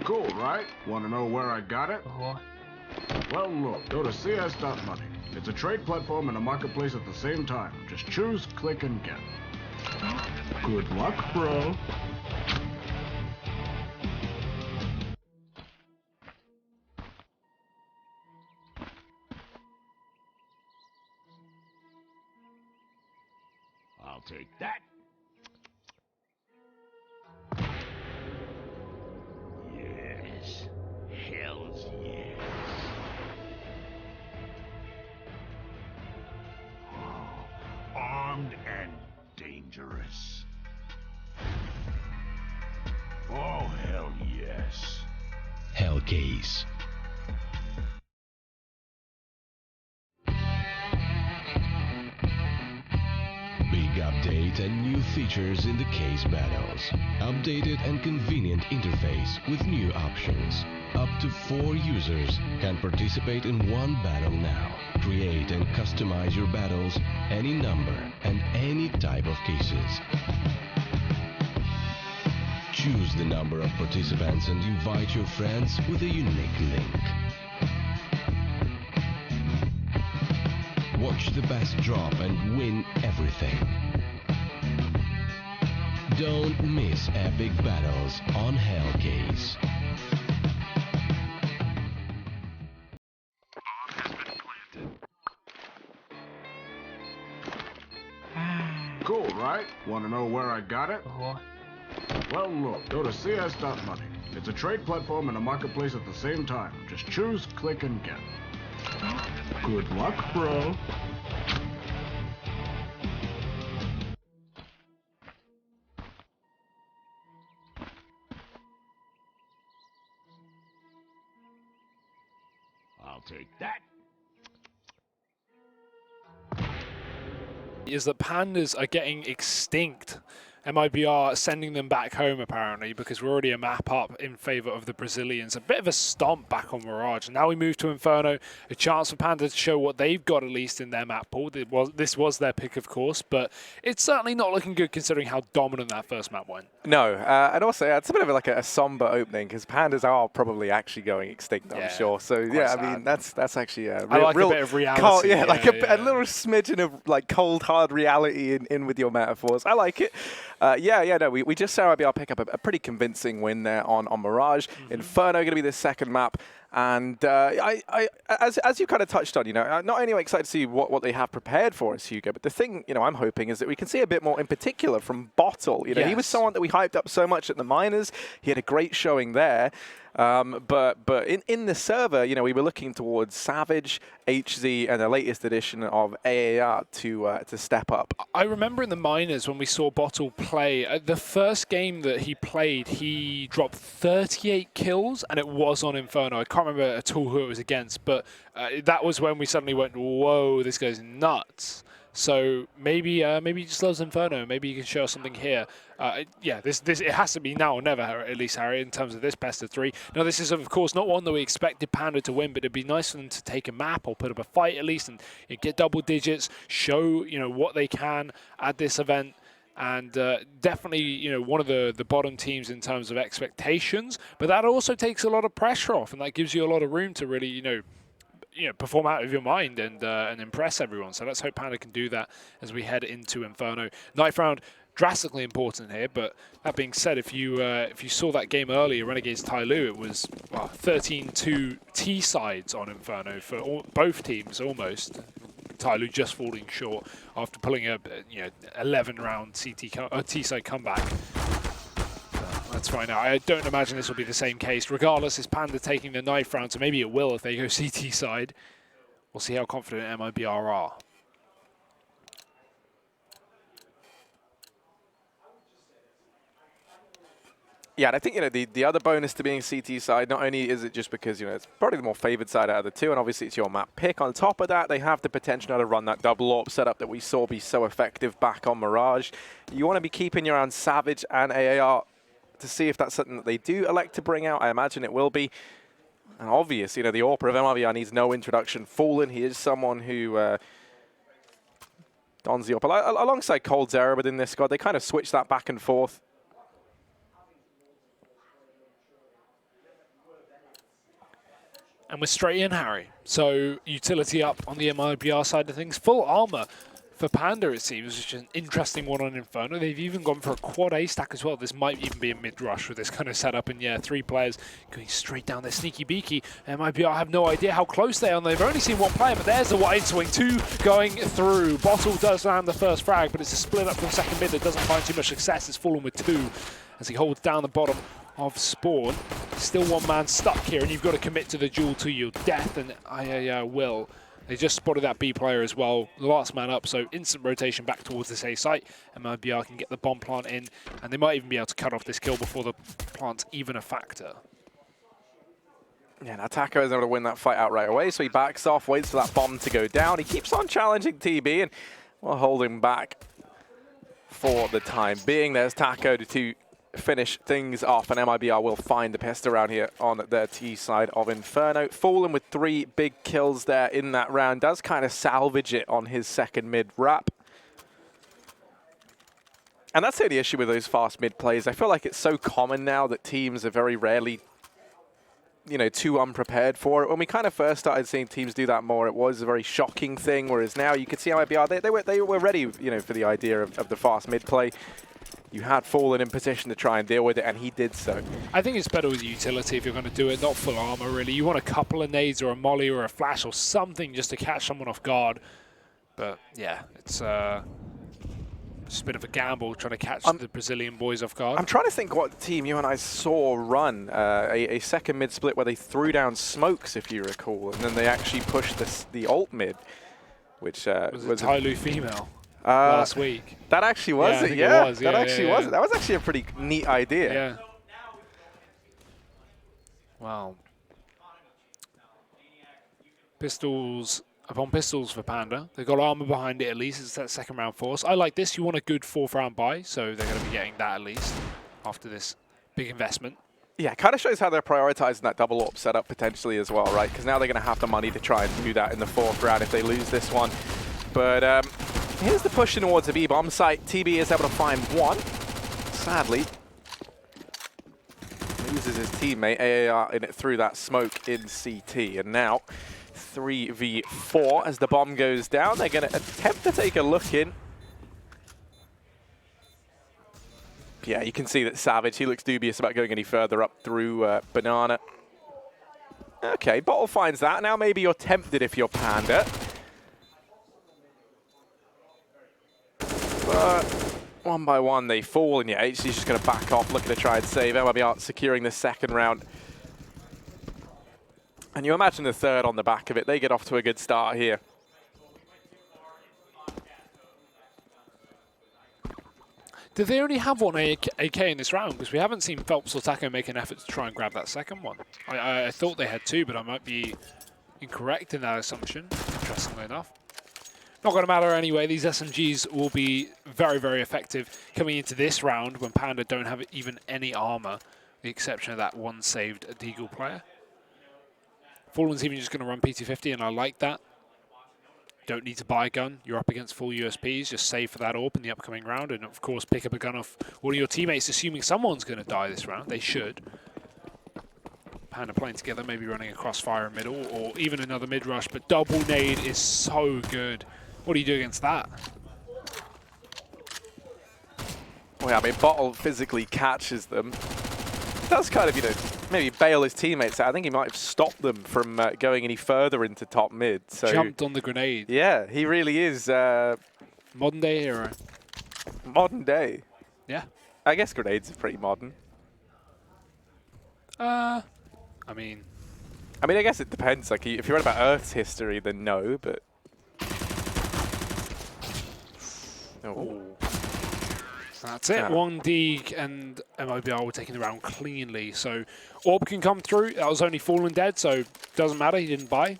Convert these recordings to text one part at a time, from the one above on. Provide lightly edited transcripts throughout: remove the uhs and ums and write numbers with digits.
Cool, right? Want to know where I got it? Well, look, go to cs.money. It's a trade platform and a marketplace at the same time. Just choose, click, and get. Good luck, bro. I'll take that. Yes. Hells yes. Oh, armed and dangerous. Oh, hell yes. Hellcase. Big update and new features in the case battles. Updated and convenient interface with new options. Up to 4 users can participate in one battle now. Create and customize your battles, any number and any type of cases. Choose the number of participants and invite your friends with a unique link. Watch the best drop and win everything. Don't miss epic battles on Hellcase. Cool, right? Want to know where I got it? Well, look, go to cs.money. It's a trade platform and a marketplace at the same time. Just choose, click, and get. Good luck, bro. I'll take that. Is that pandas are getting extinct. MIBR sending them back home apparently because we're already a map up in favor of the Brazilians. A bit of a stomp back on Mirage. Now we move to Inferno, a chance for Panda to show what they've got at least in their map pool. This was their pick, of course, but it's certainly not looking good considering how dominant that first map went. No, and also it's a bit of like a somber opening because pandas are probably actually going extinct, I'm sure. So yeah, sad. I mean that's actually a I like real a bit of reality. A little smidgen of like cold hard reality in with your metaphors. I like it. We just saw MIBR pick up a pretty convincing win there on Mirage. Inferno going to be the second map. And as you kind of touched on, not only am I excited to see what they have prepared for us, Hugo, but the thing, I'm hoping is that we can see a bit more in particular from Bottle. He was someone that we hyped up so much at the minors. He had a great showing there. But in the server, we were looking towards Savage, HZ, and the latest edition of AAR to step up. I remember in the minors when we saw Bottle play, the first game that he played, he dropped 38 kills, and it was on Inferno. I can't remember at all who it was against, but that was when we suddenly went, whoa, this guy's nuts. So maybe he just loves Inferno. Maybe he can show us something here. It has to be now or never, at least, Harry, in terms of this best of 3. Now, this is, of course, not one that we expected Panda to win, but it'd be nice for them to take a map or put up a fight at least and get double digits, show, what they can at this event. And definitely, one of the bottom teams in terms of expectations. But that also takes a lot of pressure off, and that gives you a lot of room to really, perform out of your mind and impress everyone. So let's hope Panda can do that as we head into Inferno. Knife round, drastically important here. But that being said, if you saw that game earlier, Renegades Tyloo, it was 13-2 T sides on Inferno for both teams almost. Tyloo just falling short after pulling a 11-round T-side comeback. Let's find out. I don't imagine this will be the same case. Regardless, is Panda taking the knife round, so maybe it will if they go CT side. We'll see how confident MIBR are. Yeah, and I think, the other bonus to being CT side, not only is it just because, it's probably the more favored side out of the two, and obviously it's your map pick. On top of that, they have the potential now to run that double AWP setup that we saw be so effective back on Mirage. You want to be keeping your own Savage and AAR to see if that's something that they do elect to bring out. I imagine it will be. And obvious, the AWP of MIBR needs no introduction. Fallen, he is someone who dons the AWP. Alongside Cold Zera within this squad, they kind of switch that back and forth. And we're straight in, Harry. So utility up on the MIBR side of things. Full armor for Panda, it seems, which is an interesting one on Inferno. They've even gone for a quad A stack as well. This might even be a mid-rush with this kind of setup. And yeah, 3 players going straight down there. Sneaky beaky. MIBR have no idea how close they are. They've only seen 1 player, but there's the wide swing. 2 going through. Bottle does land the first frag, but it's a split up from second mid that doesn't find too much success. It's fallen with 2 as he holds down the bottom of spawn. Still 1 man stuck here, and you've got to commit to the duel to your death, and I will. They just spotted that B player as well, the last man up, so instant rotation back towards this A site, and MIBR can get the bomb plant in, and they might even be able to cut off this kill before the plant's even a factor. Yeah, now Taco is able to win that fight out right away, so he backs off, waits for that bomb to go down. He keeps on challenging TB, and we'll hold him back for the time being. There's Taco to finish things off, and MIBR will find the pest around here on their T side of Inferno. Fallen with 3 big kills there in that round, does kind of salvage it on his second mid wrap. And that's the only issue with those fast mid plays. I feel like it's so common now that teams are very rarely, you know, too unprepared for it. When we kind of first started seeing teams do that more, it was a very shocking thing, whereas now you could see MIBR, they were ready, you know, for the idea of the fast mid play. You had Fallen in position to try and deal with it, and he did so. I think it's better with utility if you're going to do it, not full armor, really. You want a couple of nades or a molly or a flash or something just to catch someone off guard. But, yeah, it's just a bit of a gamble trying to catch the Brazilian boys off guard. I'm trying to think what team you and I saw run a second mid split where they threw down smokes, if you recall, and then they actually pushed the ult mid, which was it Tyloo female? Last week. That actually was it, yeah. That actually was it. That was actually a pretty neat idea. Yeah. Wow. Pistols upon pistols for Panda. They've got armor behind it at least. It's that second round force. I like this. You want a good 4th round buy, so they're going to be getting that at least after this big investment. Yeah, kind of shows how they're prioritizing that double AWP setup potentially as well, right? Because now they're going to have the money to try and do that in the 4th round if they lose this one. But here's the push towards the B-bomb site. TB is able to find 1. Sadly, loses his teammate. AAR in it through that smoke in CT. And now 3v4 as the bomb goes down. They're going to attempt to take a look in. Yeah, you can see that Savage, he looks dubious about going any further up through Banana. Okay, Bottle finds that. Now maybe you're tempted if you're Panda. But 1 by 1 they fall, and yeah, HC's just going to back off, looking to try and save. MIBR securing the 2nd round. And you imagine the 3rd on the back of it. They get off to a good start here. Did they only have 1 AK in this round? Because we haven't seen Phelps or Taco make an effort to try and grab that 2nd one. I thought they had 2, but I might be incorrect in that assumption, interestingly enough. Not going to matter anyway. These SMGs will be very, very effective coming into this round when Panda don't have even any armor, with the exception of that 1 saved Deagle player. Fallen's even just going to run PT50, and I like that. Don't need to buy a gun. You're up against full USPs. Just save for that AWP in the upcoming round, and of course pick up a gun off one of your teammates, assuming someone's going to die this round. They should. Panda playing together, maybe running a crossfire in middle, or even another mid-rush, but double nade is so good. What do you do against that? Well, yeah, I mean, Bottle physically catches them. Does kind of, you know, maybe bail his teammates out. I think he might have stopped them from going any further into top mid. So jumped on the grenade. Yeah, he really is. Modern day hero. Modern day. Yeah. I guess grenades are pretty modern. I mean, I guess it depends. Like, if you read about Earth's history, then no, but. Oh. That's it. 1 Deeg and MIBR were taking the round cleanly. So Orb can come through. That was only Fallen dead, so doesn't matter. He didn't buy.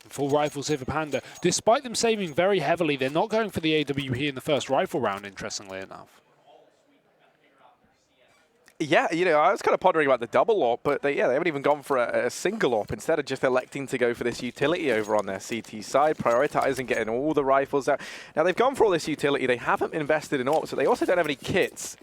Full rifles here for Panda. Despite them saving very heavily, they're not going for the AWP in the first rifle round, interestingly enough. Yeah, you know, I was kind of pondering about the double AWP, but they haven't even gone for a single AWP. Instead of just electing to go for this utility over on their CT side, prioritizing getting all the rifles out. Now, they've gone for all this utility. They haven't invested in AWP, so they also don't have any kits.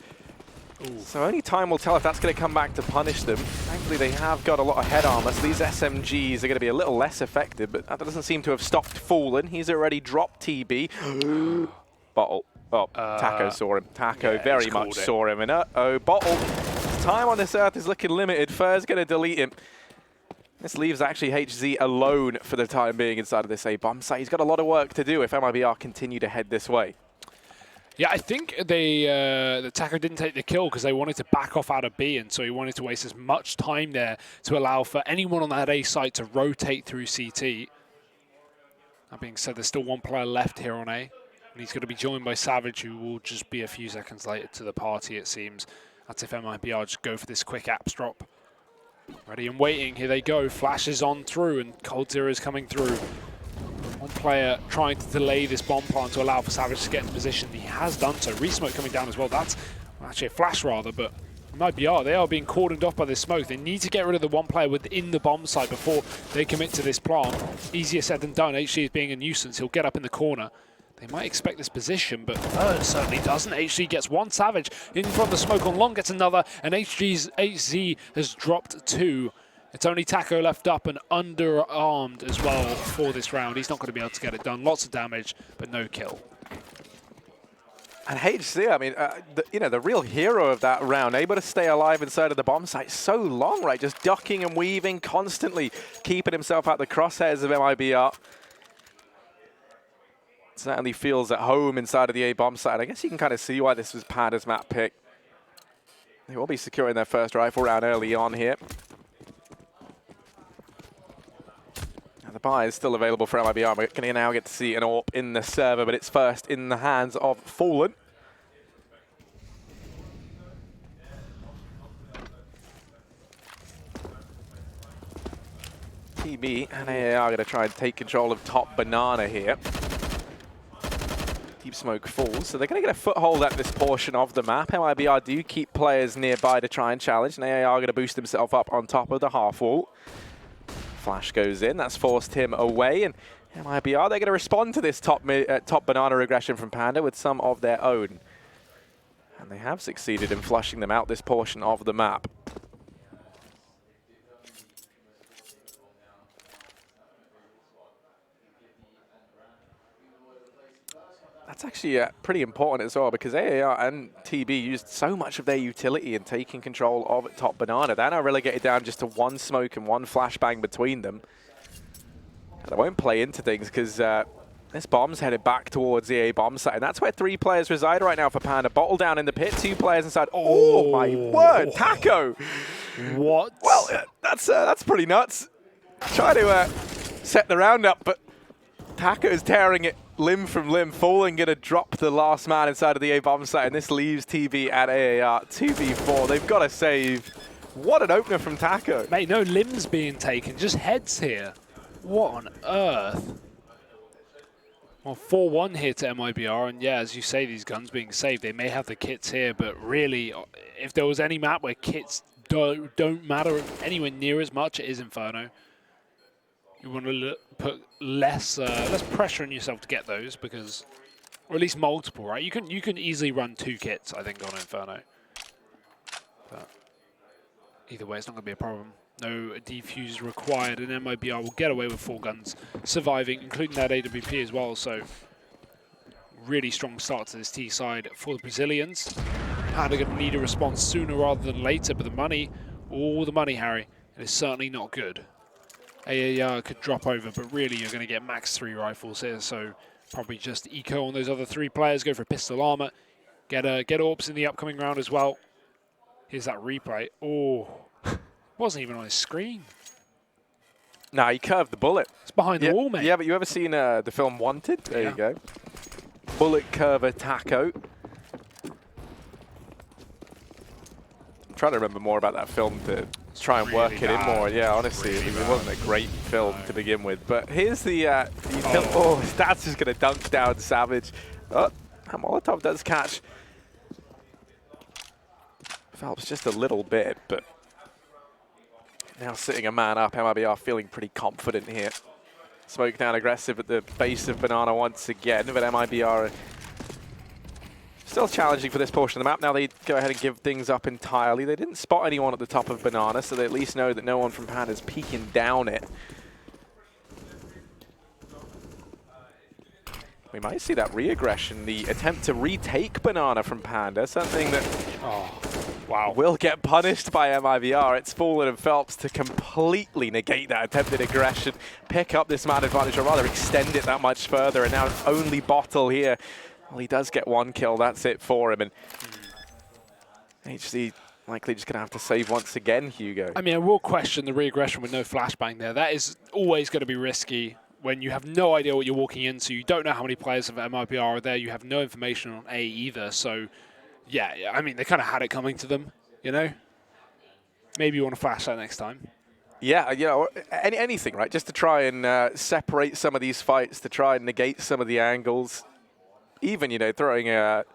Ooh. So only time will tell if that's going to come back to punish them. Thankfully, they have got a lot of head armor, so these SMGs are going to be a little less effective, but that doesn't seem to have stopped Fallen. He's already dropped TB. Bottle. Oh, Taco saw him. Taco very much saw him. And uh-oh, Bottle. His time on this earth is looking limited. Fur's going to delete him. This leaves actually HZ alone for the time being inside of this A bomb site. He's got a lot of work to do if MIBR continue to head this way. Yeah, I think the Taco didn't take the kill because they wanted to back off out of B, and so he wanted to waste as much time there to allow for anyone on that A site to rotate through CT. That being said, there's still one player left here on A, and he's going to be joined by Savage, who will just be a few seconds later to the party, it seems. That's if MIBR just go for this quick apps drop. Ready and waiting, here they go. Flashes on through, and Cold Zero is coming through. One player trying to delay this bomb plant to allow for Savage to get in position. He has done so. Resmoke coming down as well. That's actually a flash rather, but MIBR, they are being cordoned off by this smoke. They need to get rid of the one player within the bomb site before they commit to this plant. Easier said than done. HG is being a nuisance. He'll get up in the corner. They might expect this position, but certainly doesn't. HG gets one Savage in front of the smoke on long, gets another, and HZ has dropped two. It's only Taco left up and underarmed as well for this round. He's not going to be able to get it done. Lots of damage, but no kill. And HZ, I mean, the real hero of that round, able to stay alive inside of the bomb site so long, right? Just ducking and weaving, constantly keeping himself out the crosshairs of MIBR. Certainly feels at home inside of the A bomb site. I guess you can kind of see why this was Panda's map pick. They will be securing their first rifle round early on here. The buy is still available for MIBR. We're going to now get to see an AWP in the server, but it's first in the hands of Fallen. TB and AA are going to try and take control of top banana here. Deep smoke falls, so they're going to get a foothold at this portion of the map. MIBR do keep players nearby to try and challenge, and AA are going to boost himself up on top of the half wall. Flash goes in, that's forced him away, and MIBR, they're going to respond to this top banana aggression from Panda with some of their own. And they have succeeded in flushing them out this portion of the map. That's actually pretty important as well, because AAR and TB used so much of their utility in taking control of top banana. They're now relegated down just to one smoke and one flashbang between them. And they won't play into things because this bomb's headed back towards the A bomb site, and that's where 3 players reside right now for Panda. Bottle down in the pit, 2 players inside. Oh my word, Taco! What? Well, that's pretty nuts. Try to set the round up, but Taco's tearing it limb from limb. Fallen going to drop the last man inside of the A bomb site, and this leaves TB at AAR 2v4. They've got to save. What an opener from Taco. Mate, no limbs being taken, just heads here. What on earth? Well, 4-1 here to MIBR, and yeah, as you say, these guns being saved, they may have the kits here, but really, if there was any map where kits don't matter anywhere near as much, it is Inferno. You want to put less pressure on yourself to get those, because, or at least multiple, right? You can easily run 2 kits, I think, on Inferno. But either way, it's not going to be a problem. No defuse required, and MIBR will get away with 4 guns surviving, including that AWP as well. So really strong start to this T side for the Brazilians. Panda going to need a response sooner rather than later, but the money, all the money, Harry, it is certainly not good. AAR could drop over, but really you're going to get max 3 rifles here, so probably just eco on those other 3 players, go for pistol armor, get AWPs in the upcoming round as well. Here's that replay. Oh, wasn't even on his screen. Nah, he curved the bullet. It's behind the wall, mate. Yeah, but you ever seen the film Wanted? There you go. Bullet curver Taco. I'm trying to remember more about that film to try and really work it in more. Yeah, honestly, really it wasn't a great film to begin with. But here's the film. Oh, Stats is going to dunk down Savage. Oh, Molotov does catch Phelps just a little bit, but now sitting a man up. MIBR feeling pretty confident here. Smoke down aggressive at the base of Banana once again, but MIBR Still challenging for this portion of the map. Now they go ahead and give things up entirely. They didn't spot anyone at the top of Banana, so they at least know that no one from Panda is peeking down it. We might see that re-aggression, the attempt to retake Banana from Panda, something that will get punished by MIBR. It's Fallen and Phelps to completely negate that attempted aggression, pick up this man advantage, or rather extend it that much further, and now only Bottle here. Well, he does get one kill, that's it for him, and HC likely just going to have to save once again, Hugo. I mean, I will question the re-aggression with no flashbang there. That is always going to be risky when you have no idea what you're walking into. You don't know how many players of MIBR are there. You have no information on A either. So, yeah, I mean, they kind of had it coming to them, you know? Maybe you want to flash that next time. Yeah, you know, anything, right? Just to try and separate some of these fights, to try and negate some of the angles. Even, you know, throwing a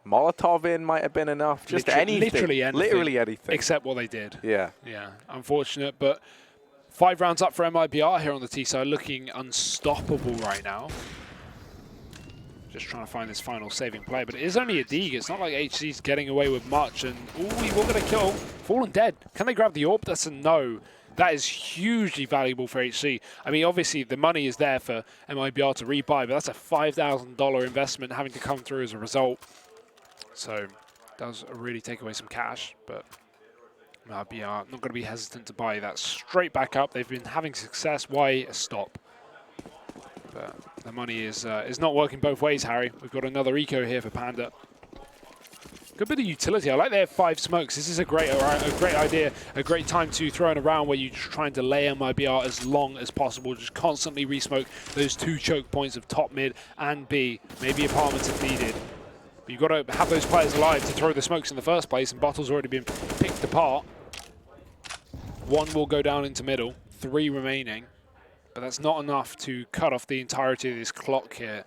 Molotov in might have been enough. Just anything. Literally anything. Literally anything. Except what they did. Yeah. Yeah, unfortunate, but 5 rounds up for MIBR here on the T side, looking unstoppable right now. Just trying to find this final saving play, but it is only a dig. It's not like HC's getting away with much, and ooh, he will get a kill. Fallen dead. Can they grab the AWP? That's a no. That is hugely valuable for HC. I mean, obviously, the money is there for MIBR to rebuy, but that's a $5,000 investment having to come through as a result. So, it does really take away some cash, but MIBR not going to be hesitant to buy that straight back up. They've been having success. Why stop? But the money is not working both ways, Harry. We've got another eco here for Panda. Good bit of utility. I like their 5 smokes. This is a great idea, a great time to throw in a round where you just try and delay MIBR as long as possible. Just constantly resmoke those 2 choke points of top, mid, and B. Maybe apartments if needed. But you've got to have those players alive to throw the smokes in the first place, and Bottle's already been picked apart. 1 will go down into middle, 3 remaining. But that's not enough to cut off the entirety of this clock here.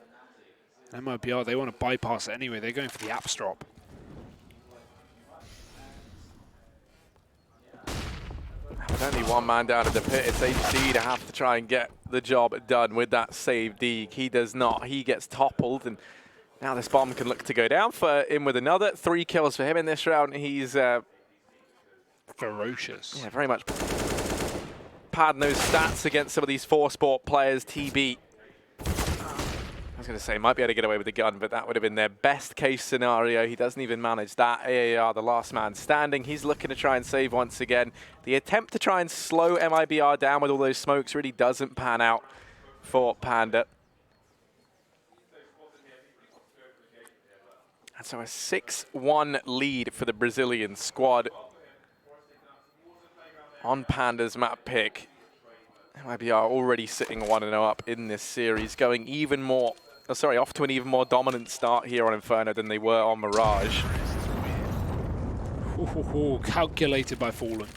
MIBR, they want to bypass it anyway. They're going for the apps drop. With only 1 man down in the pit, it's HD to have to try and get the job done with that save dig. He does not. He gets toppled, and now this bomb can look to go down for him with another. 3 kills for him in this round. He's ferocious. Yeah, very much padding those stats against some of these 4-sport players. TB, I was going to say, might be able to get away with the gun, but that would have been their best case scenario. He doesn't even manage that. AAR, the last man standing. He's looking to try and save once again. The attempt to try and slow MIBR down with all those smokes really doesn't pan out for Panda. And so a 6-1 lead for the Brazilian squad on Panda's map pick. MIBR already sitting 1-0 up in this series, going even more, off to an even more dominant start here on Inferno than they were on Mirage. Calculated by Fallen.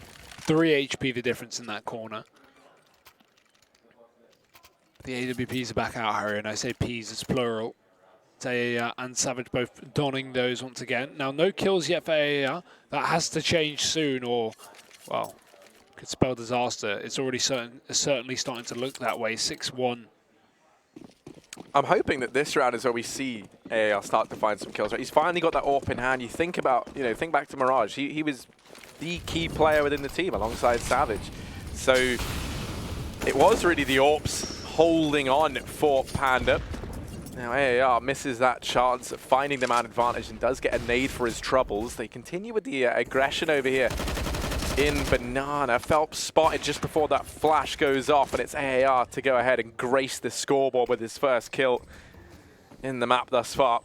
3 HP the difference in that corner. The AWPs are back out, Harry, and I say Ps, it's plural. It's AAR and Savage both donning those once again. Now, no kills yet for AAR. That has to change soon, or, well, could spell disaster. It's already certainly starting to look that way. 6-1. I'm hoping that this round is where we see AAR start to find some kills. Right? He's finally got that AWP in hand. You think about, think back to Mirage. He was the key player within the team alongside Savage. So it was really the AWPs holding on for Panda. Now AAR misses that chance of finding the man advantage and does get a nade for his troubles. They continue with the aggression over here in Banana. Phelps spotted just before that flash goes off, and it's AAR to go ahead and grace the scoreboard with his first kill in the map thus far.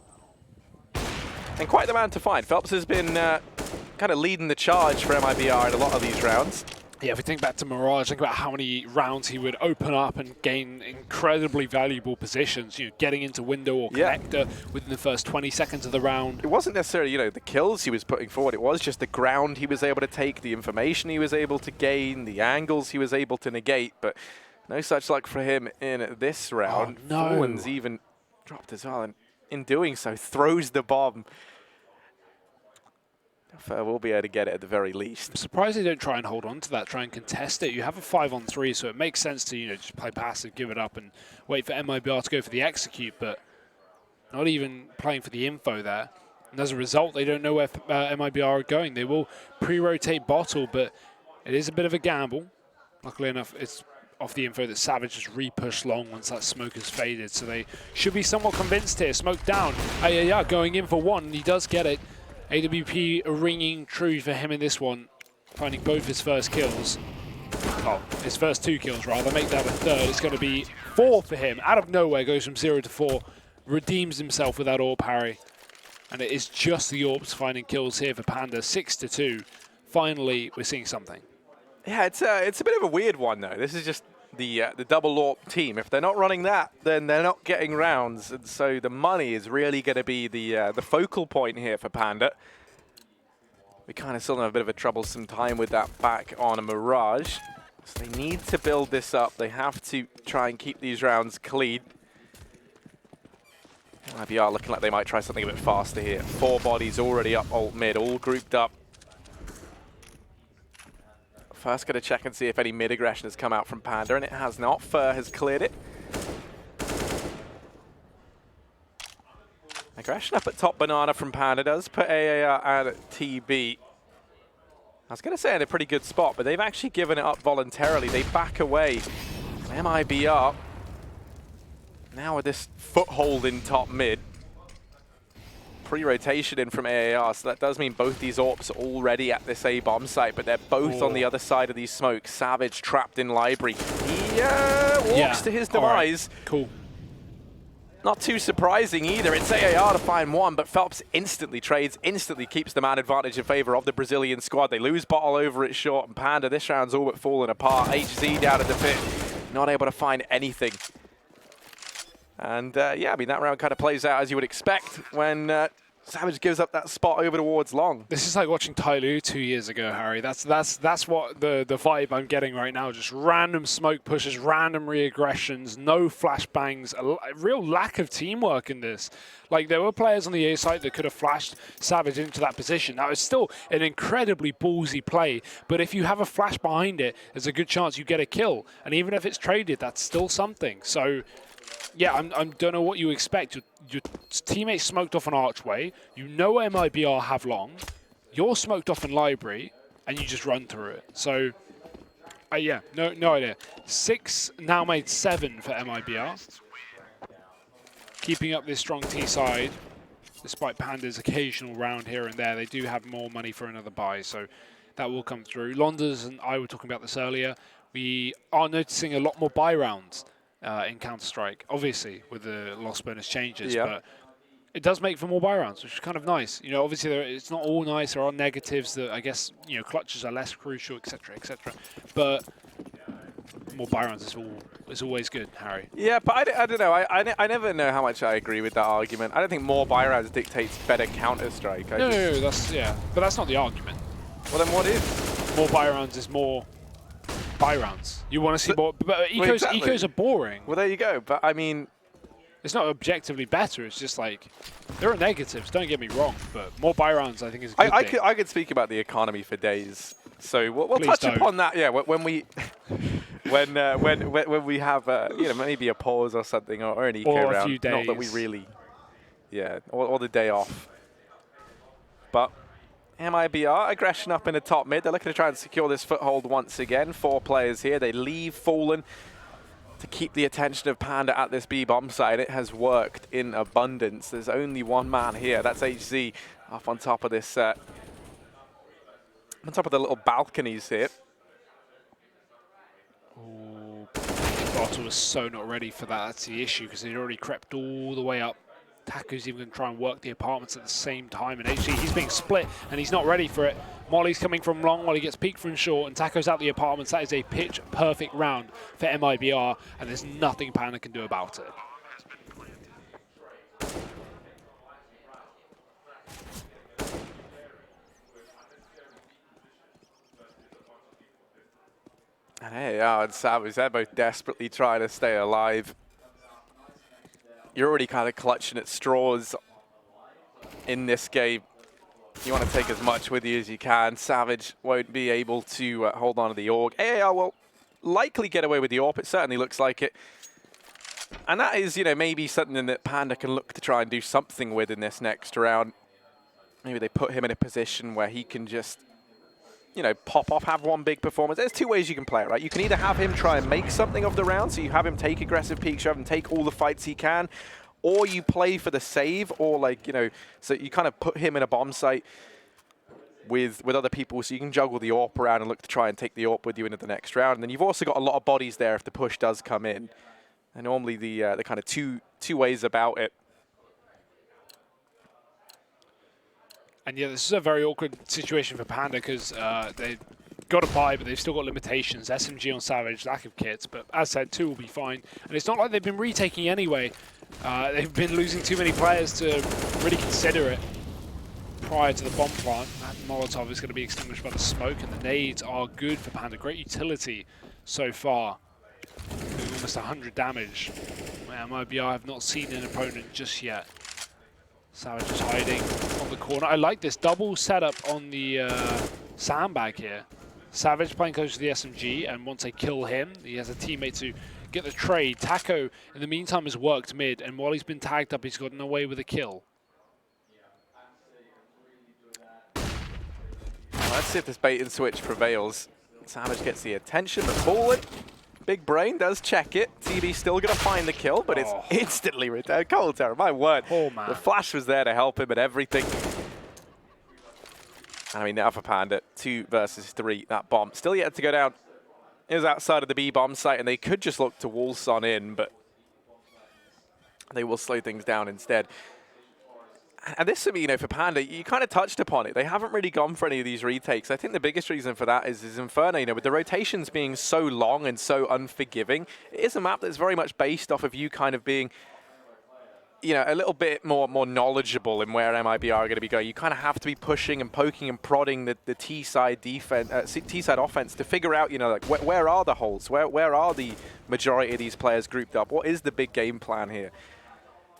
And quite the man to find. Phelps has been kind of leading the charge for MIBR in a lot of these rounds. Yeah, if we think back to Mirage, think about how many rounds he would open up and gain incredibly valuable positions, getting into window or connector within the first 20 seconds of the round. It wasn't necessarily, the kills he was putting forward. It was just the ground he was able to take, the information he was able to gain, the angles he was able to negate, but no such luck for him in this round. Oh, no. Fallen's even dropped as well, and in doing so, throws the bomb. We'll be able to get it at the very least. I'm surprised they don't try and hold on to that, try and contest it. You have a 5-on-3, so it makes sense to just play passive, give it up, and wait for MIBR to go for the execute. But not even playing for the info there. And as a result, they don't know where MIBR are going. They will pre-rotate bottle, but it is a bit of a gamble. Luckily enough, it's off the info that Savage just re-pushed long once that smoke has faded. So they should be somewhat convinced here. Smoke down. Yeah, going in for one, and he does get it. AWP ringing true for him in this one, finding both his first kills. Oh, his first 2 kills rather. Make that a third. It's going to be 4 for him. Out of nowhere, goes from 0 to 4. Redeems himself with that AWP parry. And it is just the AWPs finding kills here for Panda. 6 to 2. Finally, we're seeing something. Yeah, it's a bit of a weird one though. This is just the double AWP team. If they're not running that, then they're not getting rounds, and so the money is really going to be the focal point here for Panda. We kind of still have a bit of a troublesome time with that back on a Mirage. So they need to build this up. They have to try and keep these rounds clean. MIBR looking like they might try something a bit faster here. 4 bodies already up alt mid, all grouped up. First going to check and see if any mid aggression has come out from Panda, and it has not. Fur has cleared it. Aggression up at top banana from Panda does put AAR at TB. I was going to say in a pretty good spot, but they've actually given it up voluntarily. They back away. MIBR now with this foothold in top mid. Pre-rotation in from AAR, so that does mean both these AWPs are already at this A-bomb site, but they're both on the other side of these smokes. Savage trapped in library. He walks to his demise. Right. Cool. Not too surprising either. It's AAR to find one, but Phelps instantly trades, instantly keeps the man advantage in favor of the Brazilian squad. They lose bottle over it short, and Panda, this round's all but falling apart. HZ down at the pit, not able to find anything. And yeah, I mean, that round kind of plays out as you would expect when Savage gives up that spot over towards long. This is like watching Tyloo 2 years ago, Harry. That's what the vibe I'm getting right now. Just random smoke pushes, random re-aggressions, no flashbangs, a real lack of teamwork in this. Like, there were players on the A side that could have flashed Savage into that position. That was still an incredibly ballsy play, but if you have a flash behind it, there's a good chance you get a kill. And even if it's traded, that's still something. So yeah, I don't know what you expect. Your teammates smoked off an archway. You know MIBR have long. You're smoked off in library, and you just run through it. So, yeah, no idea. 6 now made 7 for MIBR. Keeping up this strong T side, despite Panda's occasional round here and there. They do have more money for another buy, so that will come through. Londers and I were talking about this earlier. We are noticing a lot more buy rounds in Counter-Strike, obviously, with the loss bonus changes, but it does make for more buy rounds, which is kind of nice. You know, obviously, it's not all nice. There are negatives that, I guess, you know, clutches are less crucial, etc., etc. But more buy rounds is always good, Harry. Yeah, but I don't know. I never know how much I agree with that argument. I don't think more buy rounds dictates better Counter-Strike. No, that's, yeah. But that's not the argument. Well, then what is? More buy rounds is more buy rounds. You want to see more, but ecos are boring. Well, there you go. But I mean, it's not objectively better. It's just like there are negatives. Don't get me wrong, but more buy rounds I think is a good thing. I could speak about the economy for days. So we'll touch upon that. Yeah, when we when we have you know, maybe a pause or something, or an eco round. A few days. Not that we really, yeah, or the day off. But MIBR, aggression up in the top mid. They're looking to try and secure this foothold once again. 4 players here. They leave Fallen to keep the attention of Panda at this B-bomb site. It has worked in abundance. There's only one man here. That's HZ up on top of this, on top of the little balconies here. Ooh, Bottle was so not ready for that. That's the issue, because he'd already crept all the way up. Taco's even going to try and work the apartments at the same time, and HG, he's being split, and he's not ready for it. Molly's coming from long while he gets peeked from short, and Taco's out the apartments. That is a pitch-perfect round for MIBR, and there's nothing Panda can do about it. And hey, and Savage, they're both desperately trying to stay alive. You're already kind of clutching at straws in this game. You want to take as much with you as you can. Savage won't be able to hold on to the AUG. AAR will likely get away with the AWP. It certainly looks like it. And that is, you know, maybe something that Panda can look to try and do something with in this next round. Maybe they put him in a position where he can just, you know, pop off, have one big performance. There's two ways you can play it, right? You can either have him try and make something of the round, so you have him take aggressive peaks, you have him take all the fights he can, or you play for the save, or like, you know, so you kind of put him in a bomb site with other people, so you can juggle the AWP around and look to try and take the AWP with you into the next round. And then you've also got a lot of bodies there if the push does come in. And normally the kind of two ways about it. And yeah, this is a very awkward situation for Panda because they've got to buy, but they've still got limitations. SMG on Savage, lack of kits, but as said, 2 will be fine. And it's not like they've been retaking anyway. They've been losing too many players to really consider it prior to the bomb plant. That Molotov is going to be extinguished by the smoke, and the nades are good for Panda. Great utility so far. Doing almost 100 damage. MIBR have not seen an opponent just yet. Savage is hiding on the corner. I like this double setup on the sandbag here. Savage playing close to the SMG, and once they kill him, he has a teammate to get the trade. Taco, in the meantime, has worked mid, and while he's been tagged up, he's gotten away with a kill. Let's see if this bait and switch prevails. Savage gets the attention, but Fallen, big brain, does check it. TB still going to find the kill, but it's instantly returned. Cold Terror, my word. Oh, man. The flash was there to help him and everything. I mean, now for Panda, 2 versus 3, that bomb. Still yet to go down. It was outside of the B bomb site, and they could just look to Wolfson in, but they will slow things down instead. And this, you know, for Panda, you kind of touched upon it. They haven't really gone for any of these retakes. I think the biggest reason for that is Inferno. You know, with the rotations being so long and so unforgiving, it is a map that's very much based off of you kind of being, you know, a little bit more knowledgeable in where MIBR are going to be going. You kind of have to be pushing and poking and prodding the T-side defense, T-side offense to figure out, you know, like where are the holes? Where are the majority of these players grouped up? What is the big game plan here?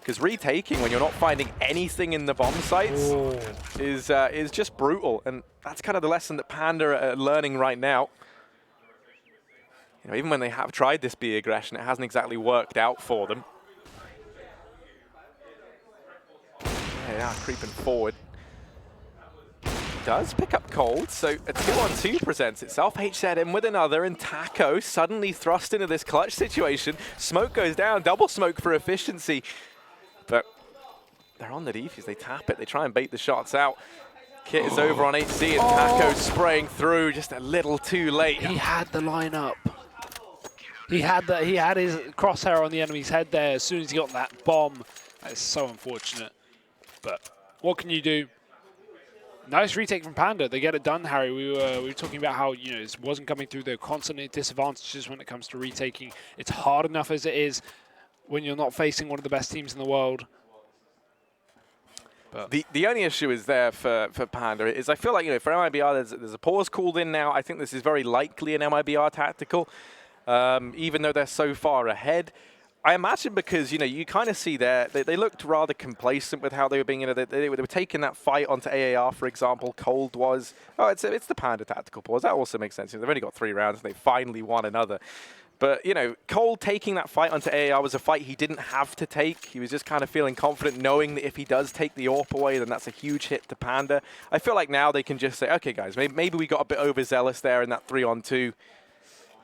Because retaking when you're not finding anything in the bomb sites is just brutal, and that's kind of the lesson that Panda are learning right now. You know, even when they have tried this B aggression, it hasn't exactly worked out for them. They are creeping forward. Does pick up Cold, so a 2-on-2 presents itself. HZ in with another, and Taco suddenly thrust into this clutch situation. Smoke goes down, double smoke for efficiency. But they're on the defuse, they tap it, they try and bait the shots out. Kit is over on HC, and Taco spraying through just a little too late. He had the lineup. He had his crosshair on the enemy's head there as soon as he got that bomb. That is so unfortunate. But what can you do? Nice retake from Panda. They get it done, Harry. We were talking about how, you know, this wasn't coming through. There are constant disadvantages when it comes to retaking. It's hard enough as it is when you're not facing one of the best teams in the world. But the only issue is there for Panda is I feel like, you know, for MIBR there's a pause called in now. I think this is very likely an MIBR tactical, even though they're so far ahead. I imagine because, you know, you kind of see there, they looked rather complacent with how they were being, you know, they were taking that fight onto AAR, for example. Cold was, it's the Panda tactical pause. That also makes sense. They've only got 3 rounds and they finally won another. But, you know, Cold taking that fight onto AAR was a fight he didn't have to take. He was just kind of feeling confident knowing that if he does take the AWP away, then that's a huge hit to Panda. I feel like now they can just say, okay, guys, maybe we got a bit overzealous there in that 3-on-2.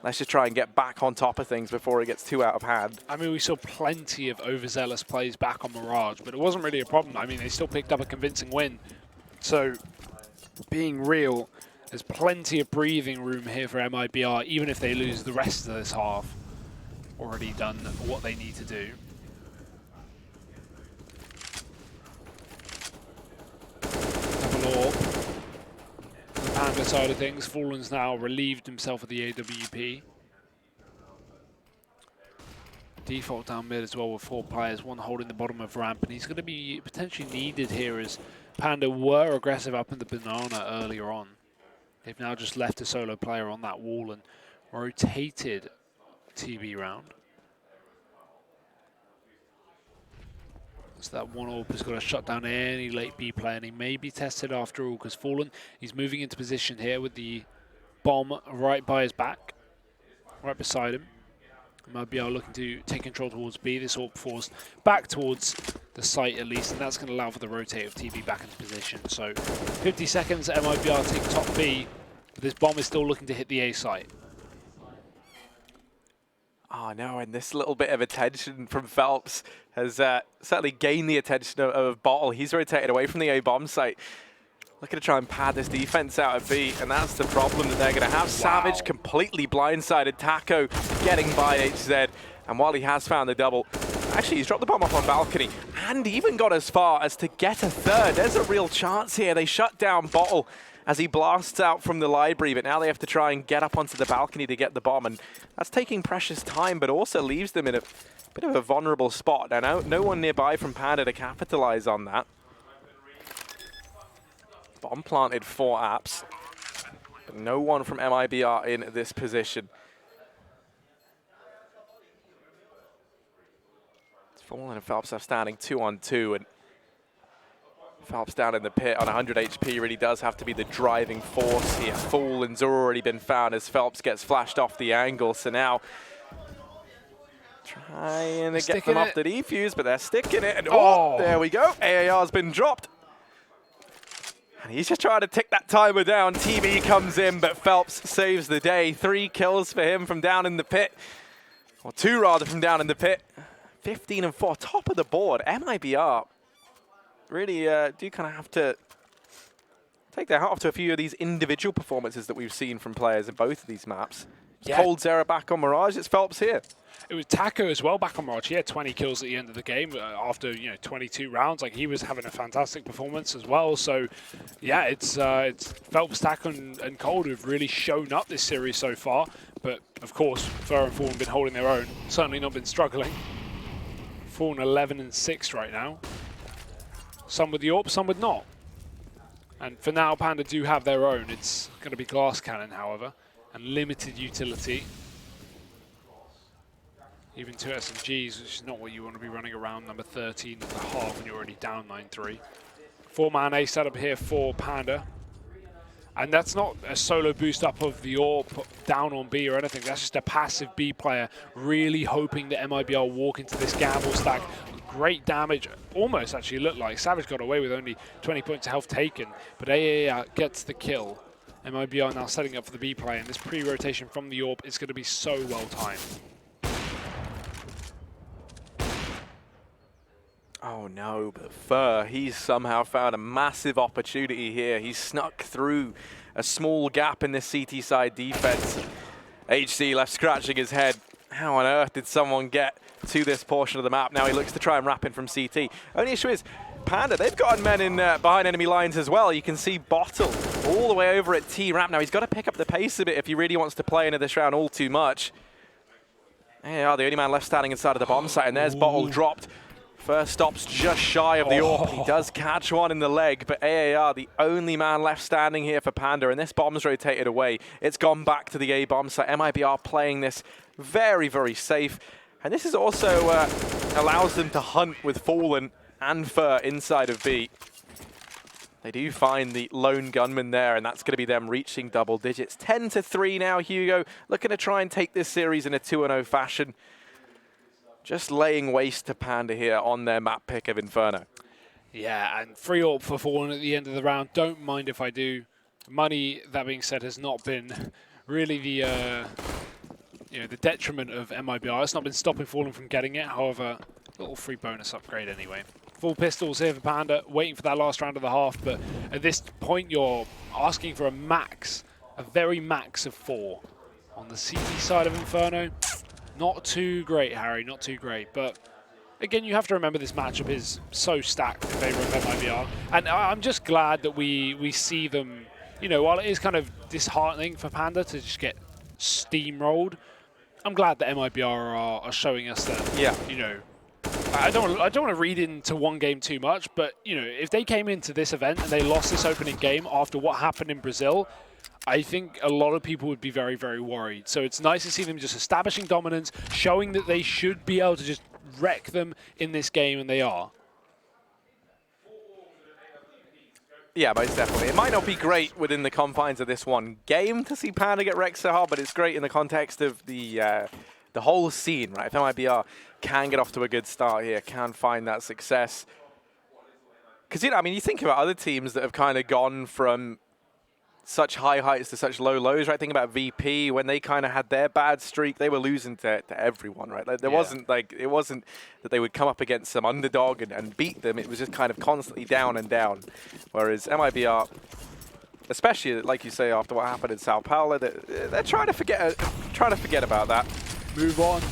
Let's just try and get back on top of things before it gets too out of hand. I mean, we saw plenty of overzealous plays back on Mirage, but it wasn't really a problem. I mean, they still picked up a convincing win. So, being real, there's plenty of breathing room here for MIBR, even if they lose the rest of this half. Already done what they need to do. Double AWP. On the Panda side of things, Fallen's now relieved himself of the AWP. Default down mid as well with 4 players, 1 holding the bottom of ramp, and he's going to be potentially needed here as Panda were aggressive up in the banana earlier on. They've now just left a solo player on that wall and rotated TB round. So that 1 AWP has got to shut down any late B play, and he may be tested after all because Fallen, he's moving into position here with the bomb right by his back, right beside him. MIBR looking to take control towards B. This AWP forced back towards the site at least, and that's going to allow for the rotate of TB back into position. So 50 seconds, MIBR take top B, but this bomb is still looking to hit the A site. Oh no, and this little bit of attention from Phelps has certainly gained the attention of Bottle. He's rotated away from the A bomb site. Looking to try and pad this defense out of B, and that's the problem that they're going to have. Wow. Savage completely blindsided. Taco getting by HZ, and while he has found the double, actually he's dropped the bomb off on balcony, and even got as far as to get a third. There's a real chance here. They shut down Bottle as he blasts out from the library, but now they have to try and get up onto the balcony to get the bomb, and that's taking precious time, but also leaves them in a bit of a vulnerable spot. Now, no one nearby from Panda to capitalize on that. Bomb planted 4 apps, but no one from MIBR in this position. It's Fallen and Phelps are standing 2-on-2, and Phelps down in the pit on 100 HP really does have to be the driving force here. Fallen's already been found as Phelps gets flashed off the angle, so now trying to get them off the defuse, but they're sticking it, and oh, there we go. AAR's been dropped. And he's just trying to tick that timer down. TB comes in, but Phelps saves the day. 3 kills for him from down in the pit. Or 2 rather from down in the pit. 15 and 4, top of the board. MIBR really do kind of have to take their hat off to a few of these individual performances that we've seen from players in both of these maps. Yeah. Cold Zera back on Mirage, it's Phelps here. It was Taco as well back on Mirage. He had 20 kills at the end of the game after 22 rounds. Like, he was having a fantastic performance as well. So yeah, it's Phelps, Taco, and Cold who've really shown up this series so far. But of course, Fur and Fallen have been holding their own. Certainly not been struggling. Fallen 11 and 6 right now. Some with the AWP, some with not. And for now, Panda do have their own. It's going to be Glass Cannon, however, and limited utility. Even 2 SMGs, which is not what you want to be running around number 13 and a half when you're already down 9-3. 4-man A setup here for Panda. And that's not a solo boost up of the AWP down on B or anything. That's just a passive B player really hoping that MIBR walk into this gamble stack. Great damage, almost actually looked like. Savage got away with only 20 points of health taken, but AA gets the kill. MIBR now setting up for the B play, and this pre-rotation from the AWP is going to be so well timed. Oh no, but Fur, he's somehow found a massive opportunity here. He's snuck through a small gap in this CT side defense. HC left scratching his head. How on earth did someone get to this portion of the map? Now he looks to try and wrap in from CT. Only issue is, Panda, they've gotten men in behind enemy lines as well. You can see Bottle all the way over at T-Ramp. Now he's got to pick up the pace a bit if he really wants to play into this round all too much. They are the only man left standing inside of the bomb site, and there's Bottle dropped. First stop's just shy of the AWP. He does catch one in the leg, but AAR, the only man left standing here for Panda, and this bomb's rotated away. It's gone back to the A bomb site. MIBR playing this very, very safe. And this is also allows them to hunt with Fallen and Fur inside of B. They do find the lone gunman there, and that's going to be them reaching double digits. 10-3 now, Hugo, looking to try and take this series in a 2-0 fashion. Just laying waste to Panda here on their map pick of Inferno. Yeah, and free AWP for Fallen at the end of the round. Don't mind if I do. Money, that being said, has not been really the the detriment of MIBR. It's not been stopping Fallen from getting it. However, a little free bonus upgrade anyway. Full pistols here for Panda, waiting for that last round of the half. But at this point, you're asking for a max, a very max of 4. On the CT side of Inferno, not too great, Harry, not too great. But again, you have to remember this matchup is so stacked in favor of MIBR. And I'm just glad that we see them, while it is kind of disheartening for Panda to just get steamrolled, I'm glad that MIBR are showing us that, I don't want to read into one game too much, but, if they came into this event and they lost this opening game after what happened in Brazil, I think a lot of people would be very, very worried. So it's nice to see them just establishing dominance, showing that they should be able to just wreck them in this game, and they are. Yeah, most definitely. It might not be great within the confines of this one game to see Panda get wrecked so hard, but it's great in the context of the the whole scene, right? If MIBR can get off to a good start here, can find that success. Because, you know, I mean, you think about other teams that have kind of gone from such high heights to such low lows, right? Think about VP, when they kind of had their bad streak, they were losing to everyone, right? Like, there wasn't like, it wasn't that they would come up against some underdog and beat them. It was just kind of constantly down and down. Whereas MIBR, especially like you say after what happened in Sao Paulo, they're trying to forget about that. Move on.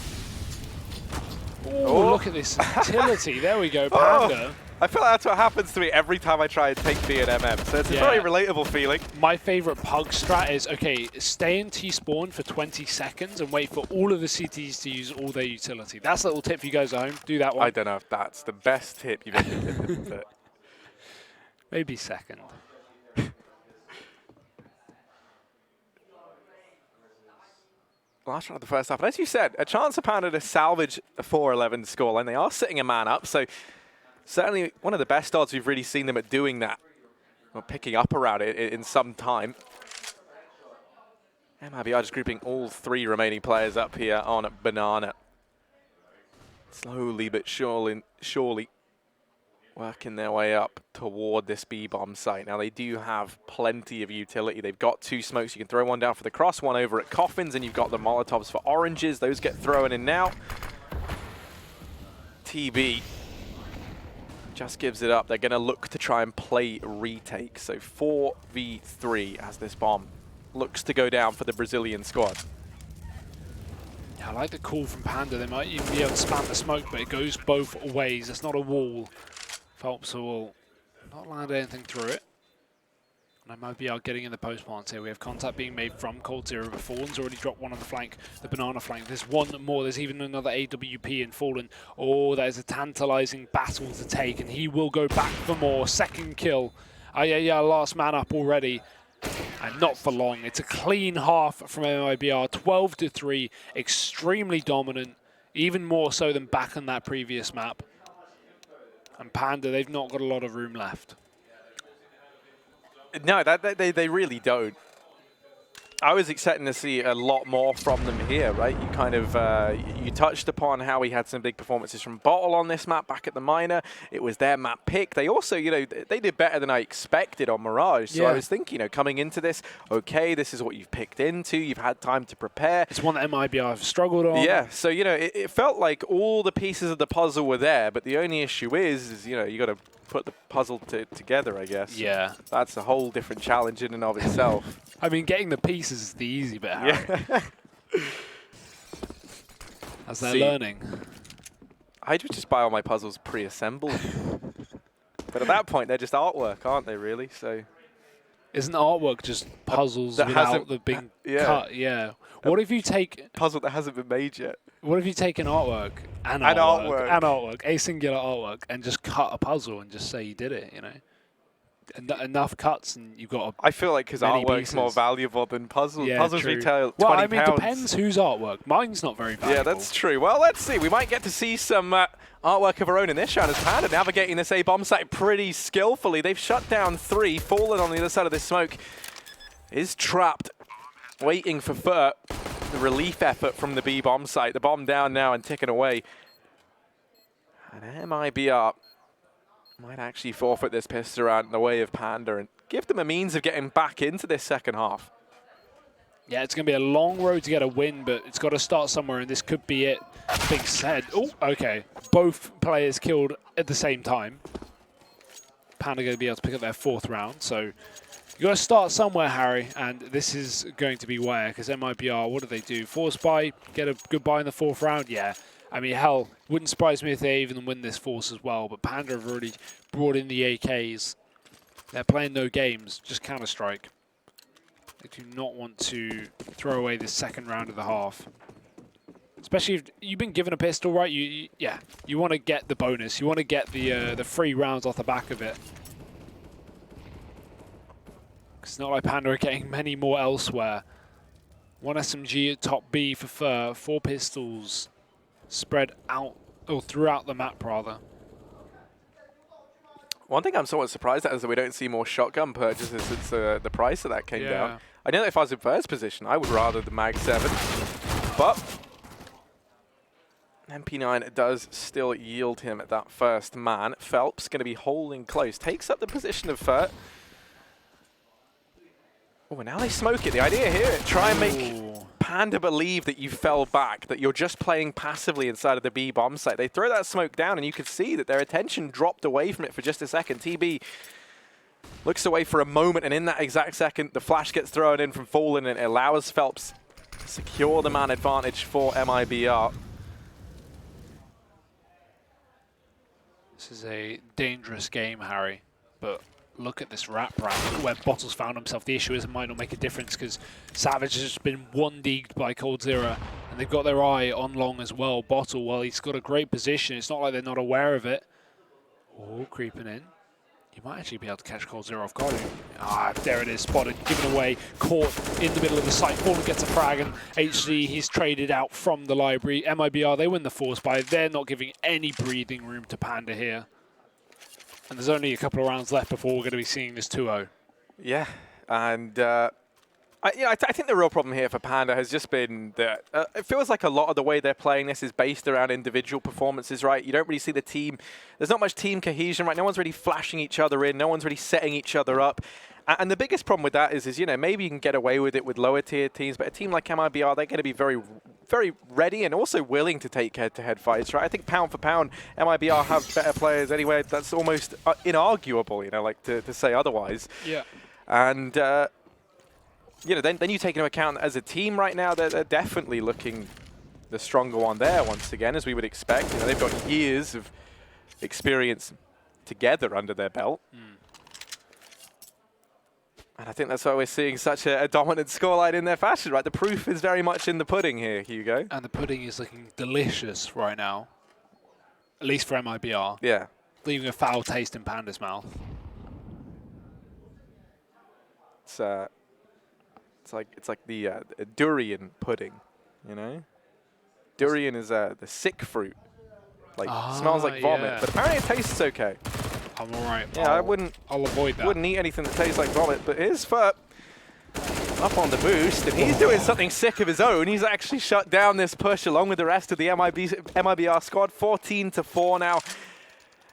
Oh, look at this utility. There we go, Panda. I feel like that's what happens to me every time I try and take B and MM, so it's a very relatable feeling. My favorite pug strat is, okay, stay in T-spawn for 20 seconds and wait for all of the CTs to use all their utility. That's a little tip for you guys at home. Do that one. I don't know if that's the best tip you've ever given, but maybe second. Last round of the first half. And as you said, a chance for Panda to salvage a 4-11 scoreline. They are sitting a man up, so certainly one of the best odds we've really seen them at doing that, or picking up around it in some time. MIBR just grouping all 3 remaining players up here on Banana. Slowly but surely working their way up toward this B-bomb site. Now, they do have plenty of utility. They've got 2 smokes. You can throw one down for the cross, one over at Coffins, and you've got the Molotovs for oranges. Those get thrown in now. TB just gives it up. They're going to look to try and play retake. So 4v3 as this bomb looks to go down for the Brazilian squad. Yeah, I like the call from Panda. They might even be able to spam the smoke, but it goes both ways. It's not a wall. Phelps will not land anything through it. And MIBR getting in the post plants here. We have contact being made from Cold Zero, but Fallen's already dropped one on the flank, the banana flank. There's one more. There's even another AWP in Fallen. Oh, that is a tantalizing battle to take, and he will go back for more. Second kill. Yeah, last man up already. And not for long. It's a clean half from MIBR. 12-3. Extremely dominant. Even more so than back on that previous map. And Panda, they've not got a lot of room left. No, they really don't. I was expecting to see a lot more from them here, right? You kind of, you touched upon how we had some big performances from Bottle on this map back at the minor. It was their map pick. They also, you know, they did better than I expected on Mirage. So I was thinking, you know, coming into this, okay, this is what you've picked into. You've had time to prepare. It's one that MIBR have struggled on. Yeah, so, you know, it felt like all the pieces of the puzzle were there, but the only issue is you know, you got to put the puzzle together, I guess. Yeah. That's a whole different challenge in and of itself. I mean, getting the pieces is the easy bit, Harry. Yeah. As they're learning. I would just buy all my puzzles pre-assembled. But at that point, they're just artwork, aren't they, really? So, isn't artwork just puzzles without the big cut? Yeah. What if you take... puzzle that hasn't been made yet. What if you take an artwork, a singular artwork, and just cut a puzzle and just say you did it, you know? Enough cuts and you've got I feel like because artwork's more valuable than puzzles. Yeah, puzzles true. retail £20. Well, I mean, it depends whose artwork. Mine's not very valuable. Yeah, that's true. Well, let's see. We might get to see some artwork of our own in this round as Panda navigating this A-bomb site pretty skillfully. They've shut down 3. Fallen on the other side of this smoke is trapped, waiting for the relief effort from the B-bomb site. The bomb down now and ticking away. And MIBR might actually forfeit this pistol round in the way of Panda and give them a means of getting back into this second half. Yeah, it's going to be a long road to get a win, but it's got to start somewhere, and this could be it. Being said, oh, okay. Both players killed at the same time. Panda going to be able to pick up their 4th round, so you got to start somewhere, Harry, and this is going to be where, because MIBR, what do they do? Force buy, get a good buy in the 4th round? Yeah. I mean, hell, wouldn't surprise me if they even win this force as well, but Panda have already brought in the AKs. They're playing no games, just Counter-Strike. They do not want to throw away this second round of the half. Especially if you've been given a pistol, right? You want to get the bonus. You want to get the free rounds off the back of it. It's not like Panda are getting many more elsewhere. 1 SMG at top B for Fur, 4 pistols spread out, or throughout the map, rather. One thing I'm somewhat surprised at is that we don't see more shotgun purchases since the price of that came down. I know that if I was in first position, I would rather the Mag 7, but MP9 does still yield him that first man. Phelps going to be holding close. Takes up the position of Furt. Oh, now they smoke it. The idea here, try and make Panda believe that you fell back, that you're just playing passively inside of the B bomb site. They throw that smoke down, and you can see that their attention dropped away from it for just a second. TB looks away for a moment, and in that exact second, the flash gets thrown in from Fallen, and it allows Phelps to secure the man advantage for MIBR. This is a dangerous game, Harry, but look at this wraparound where Bottles found himself. The issue is it might not make a difference because Savage has just been one-deeged by coldzera, and they've got their eye on long as well. Bottle, well, he's got a great position. It's not like they're not aware of it. Oh, creeping in. You might actually be able to catch coldzera off guard. Ah, there it is, spotted, given away, caught in the middle of the site. Fallen gets a frag, and HC, he's traded out from the library. MIBR, they win the force buy. They're not giving any breathing room to Panda here. And there's only a couple of rounds left before we're going to be seeing this 2-0. Yeah, and I think the real problem here for Panda has just been that it feels like a lot of the way they're playing this is based around individual performances, right? You don't really see the team. There's not much team cohesion, right? No one's really flashing each other in. No one's really setting each other up. And the biggest problem with that is, you know, maybe you can get away with it with lower tier teams, but a team like MIBR, they're going to be very, very ready and also willing to take head-to-head fights, right? I think pound for pound, MIBR have better players anyway. That's almost inarguable, you know, like to say otherwise. Yeah. And you know, then you take into account as a team right now, they're definitely looking the stronger one there once again, as we would expect. You know, they've got years of experience together under their belt. And I think that's why we're seeing such a dominant scoreline in their fashion, right? The proof is very much in the pudding here, Hugo. And the pudding is looking delicious right now, at least for MIBR. Yeah. Leaving a foul taste in Panda's mouth. It's like the durian pudding, you know? Durian is the sick fruit. Like, smells like vomit, yeah. but apparently it tastes okay. I'm all right. Yeah, I'll avoid that. Wouldn't eat anything that tastes like vomit, but here's Furt up on the boost, and he's doing something sick of his own. He's actually shut down this push along with the rest of the MIBR squad. 14-4 now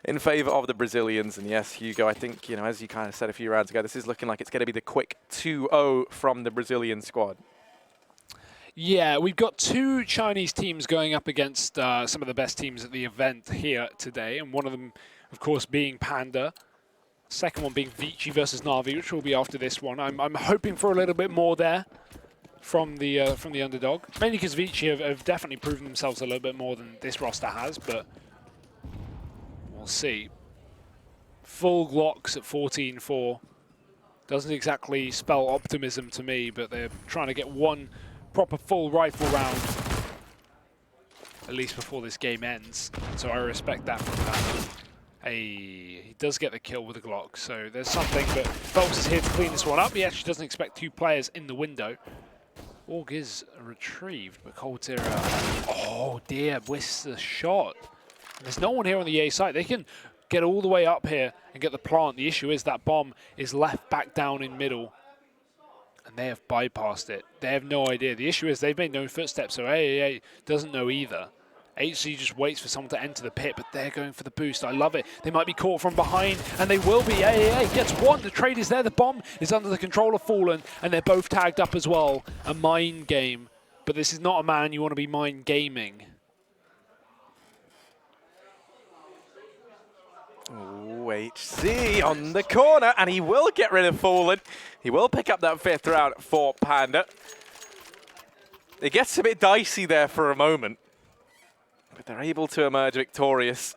in favor of the Brazilians. And yes, Hugo, I think, you know, as you kind of said a few rounds ago, this is looking like it's going to be the quick 2-0 from the Brazilian squad. Yeah, we've got two Chinese teams going up against some of the best teams at the event here today, and one of them, of course, being Panda. Second one being Vici versus Na'Vi, which will be after this one. I'm hoping for a little bit more there from the underdog, mainly because Vici have definitely proven themselves a little bit more than this roster has, but we'll see. Full Glocks at 14-4 doesn't exactly spell optimism to me, but they're trying to get one proper full rifle round, at least before this game ends. So I respect that from Panda. He does get the kill with the Glock, so there's something, but Phelps is here to clean this one up. He actually doesn't expect two players in the window. Org is retrieved, but coldzera, oh dear, whisks the shot. And there's no one here on the A site. They can get all the way up here and get the plant. The issue is that bomb is left back down in middle, and they have bypassed it. They have no idea. The issue is they've made no footsteps, so AAA doesn't know either. HC just waits for someone to enter the pit, but they're going for the boost. I love it. They might be caught from behind, and they will be. AAA gets one. The trade is there. The bomb is under the control of Fallen, and they're both tagged up as well. A mind game. But this is not a man you want to be mind gaming. Oh, HC on the corner, and he will get rid of Fallen. He will pick up that 5th round for Panda. It gets a bit dicey there for a moment, but they're able to emerge victorious.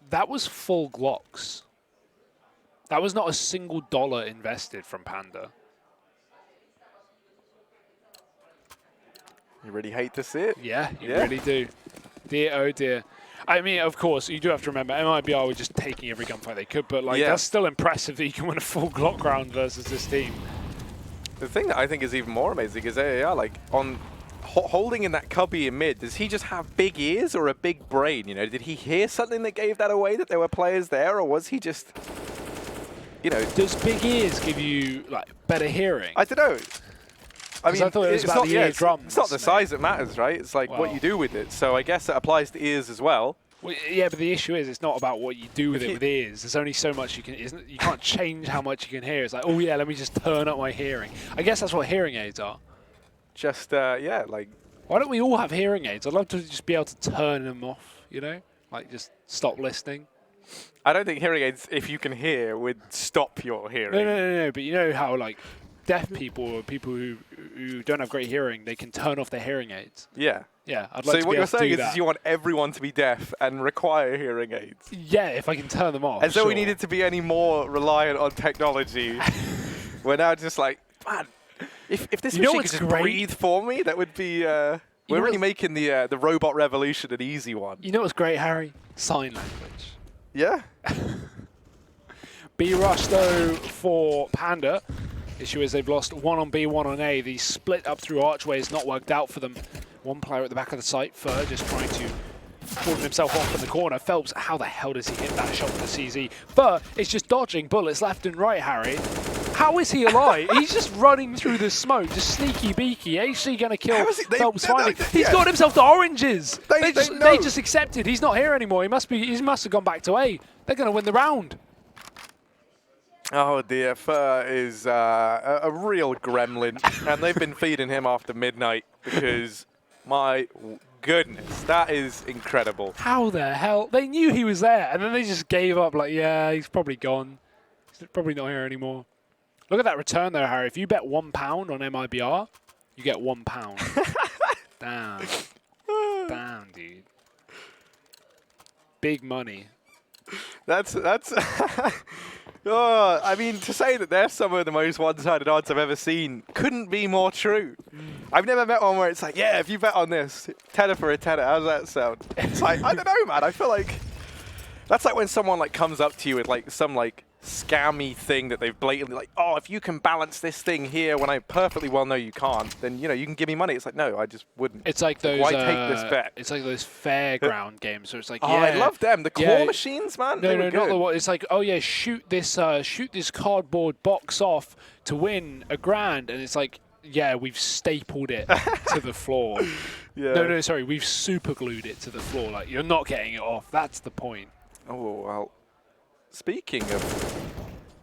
That was full Glocks. That was not a single dollar invested from Panda. You really hate to see it. Yeah, you really do. Dear, oh dear. I mean, of course, you do have to remember, MIBR were just taking every gunfight they could, but like that's still impressive that you can win a full Glock round versus this team. The thing that I think is even more amazing is AAR, like, on holding in that cubby in mid, does he just have big ears or a big brain? You know, did he hear something that gave that away, that there were players there, or was he just, you know? Does big ears give you like better hearing? I don't know. I mean, I thought it was about the eardrums. It's not the size that matters, right? It's like what you do with it. So I guess that applies to ears as well. Well, yeah, but the issue is it's not about what you do with it with ears. There's only so much you can. You can't change how much you can hear. It's like, oh yeah, let me just turn up my hearing. I guess that's what hearing aids are. Just yeah, like. Why don't we all have hearing aids? I'd love to just be able to turn them off. You know, like just stop listening. I don't think hearing aids, if you can hear, would stop your hearing. No. But you know how like deaf people or people who don't have great hearing, they can turn off their hearing aids. Yeah. Yeah, I'd like to be able to do that. So what you're saying is you want everyone to be deaf and require hearing aids? Yeah, if I can turn them off. As though we needed to be any more reliant on technology. We're now just like, man, if this machine could just breathe for me, that would be... we're really making the robot revolution an easy one. You know what's great, Harry? Sign language. Yeah. B rush, though, for Panda. Issue is they've lost 1 on B, 1 on A. The split up through archway has not worked out for them. One player at the back of the site, Fur, just trying to pull himself off in the corner. Phelps, how the hell does he hit that shot with the CZ? Fur is just dodging bullets left and right, Harry. How is he alive? He's just running through the smoke, just sneaky beaky. Actually going to kill Phelps finally. He's got himself to oranges. They just accepted. He's not here anymore. He must have gone back to A. They're going to win the round. Oh dear, Fur is a real gremlin, and they've been feeding him after midnight because, my goodness, that is incredible. How the hell? They knew he was there, and then they just gave up like, yeah, he's probably gone. He's probably not here anymore. Look at that return there, Harry. If you bet £1 on MIBR, you get £1. Damn. Damn, dude. Big money. That's oh, I mean, to say that they're some of the most one-sided odds I've ever seen couldn't be more true. I've never met one where it's like, yeah, if you bet on this, tenner for a tenner. How does that sound? It's like, I don't know, man. I feel like that's like when someone like comes up to you with like some like scammy thing that they've blatantly like, oh, if you can balance this thing here when I perfectly well know you can't, then you know you can give me money. It's like, no, I just wouldn't. It's like those. Why take this bet? It's like those fairground games. So it's like, oh, yeah, I love them. The claw machines, man. No, not the one. It's like, oh yeah, shoot this cardboard box off to win $1,000, and it's like, yeah, we've stapled it to the floor. Yeah. No, sorry, we've super glued it to the floor. Like you're not getting it off. That's the point. Oh well. Speaking of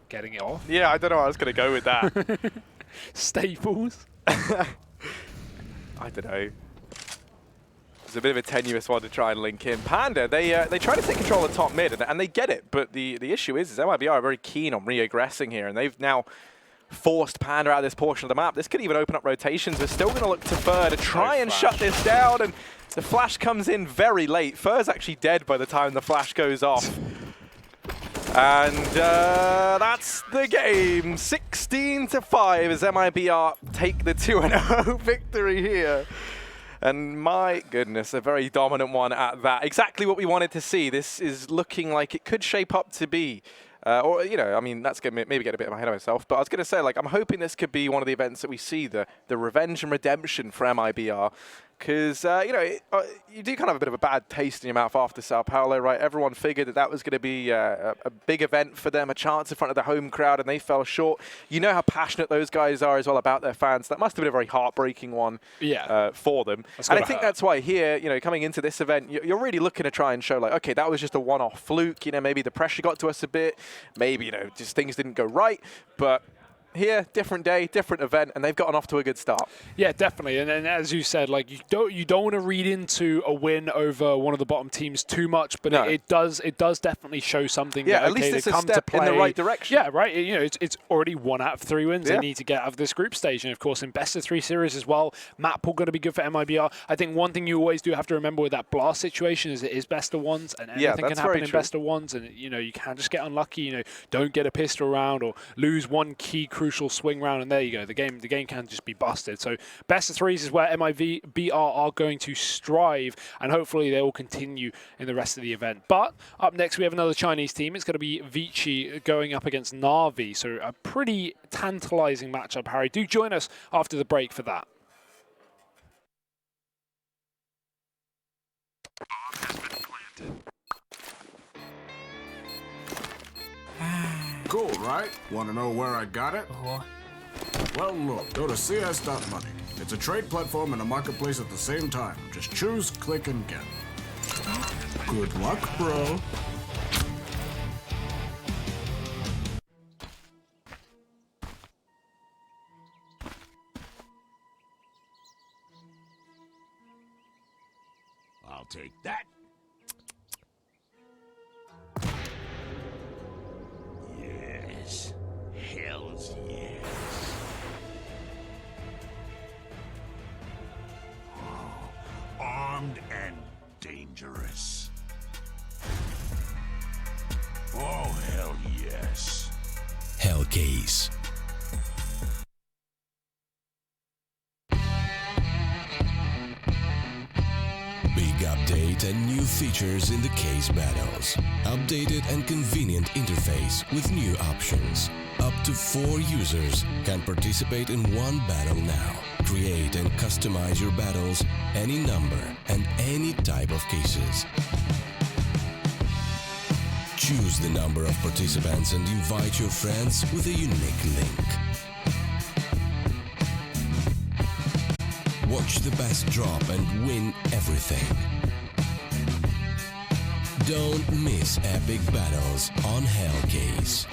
getting it off. Yeah, I don't know. I was going to go with that. Staples. I don't know. It's a bit of a tenuous one to try and link in. Panda, they try to take control of top mid, and they get it. But the issue is MIBR are very keen on re-aggressing here, and they've now forced Panda out of this portion of the map. This could even open up rotations. We're still going to look to Fur to try and shut this down, and the flash comes in very late. Fur's actually dead by the time the flash goes off. And that's the game. 16-5 as MIBR take the 2-0 victory here. And my goodness, a very dominant one at that. Exactly what we wanted to see. This is looking like it could shape up to be. Or, you know, I mean, that's going to maybe get a bit ahead of myself. But I was going to say, like, I'm hoping this could be one of the events that we see, the revenge and redemption for MIBR. Because, you know, you do kind of have a bit of a bad taste in your mouth after Sao Paulo, right? Everyone figured that was going to be a big event for them, a chance in front of the home crowd, and they fell short. You know how passionate those guys are as well about their fans. That must have been a very heartbreaking one for them. And I think that's why here, you know, coming into this event, you're really looking to try and show, like, okay, that was just a one-off fluke. You know, maybe the pressure got to us a bit. Maybe, you know, just things didn't go right. But here, different day, different event, and they've gotten off to a good start. Yeah, definitely. And as you said, like you don't want to read into a win over one of the bottom teams too much, but it does definitely show something. Yeah, that, at least it's a step in the right direction. Yeah, right. You know, it's already 1 out of 3 wins. They need to get out of this group stage, and of course, in best of 3 series as well. Map pool going to be good for MIBR. I think one thing you always do have to remember with that blast situation is it is best of ones, and anything can happen in best of ones, and you know you can just get unlucky. You know, don't get a pistol round or lose one key crucial swing round, and there you go. The game can just be busted. So best of 3s is where MIBR are going to strive, and hopefully they will continue in the rest of the event. But up next we have another Chinese team. It's going to be Vici going up against Na'Vi. So a pretty tantalizing matchup, Harry. Do join us after the break for that. Cool, right? Want to know where I got it? Well, look, go to cs.money. It's a trade platform and a marketplace at the same time. Just choose, click, and get. Good luck, bro. I'll take that. Yes. Hells yes. Oh, armed and dangerous. Oh, hell yes. Hellcase. Big update and new features in the case battles. Updated and convenient interface with new options. Up to 4 users can participate in one battle now. Create and customize your battles, any number and any type of cases. Choose the number of participants and invite your friends with a unique link. Watch the best drop and win everything. Don't miss epic battles on Hellcase.